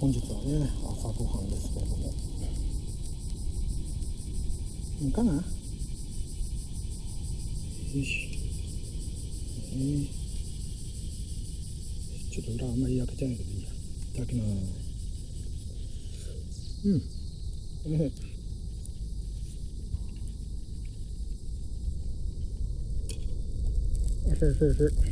本日はね朝ごはんですけれども、いいかな。よし、ちょっと裏あんまり焼けちゃないけどいいや。いただきます。おいしいおいしいおいしい。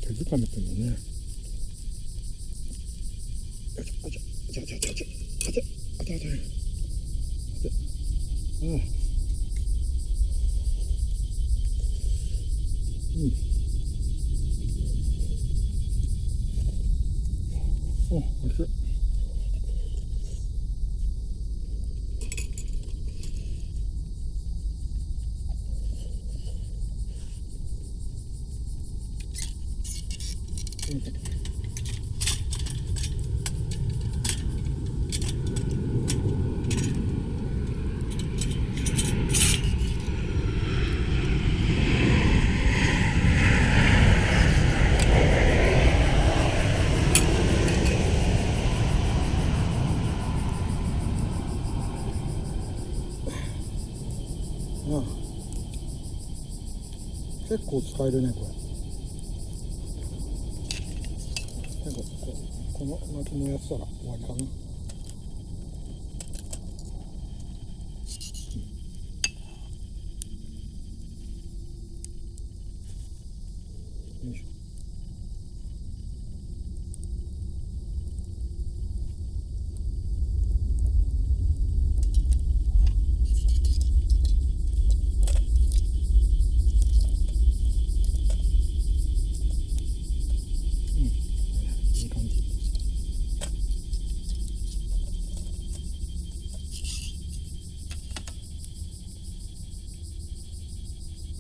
手づかみってんのね。よいしょ、あちゃ、あちゃ、あちゃ、あちゃ、あちゃ、あちゃ、あちゃ、あちゃ、おいしい。結構使えるねこれ。この薪燃やしたら終わりかな。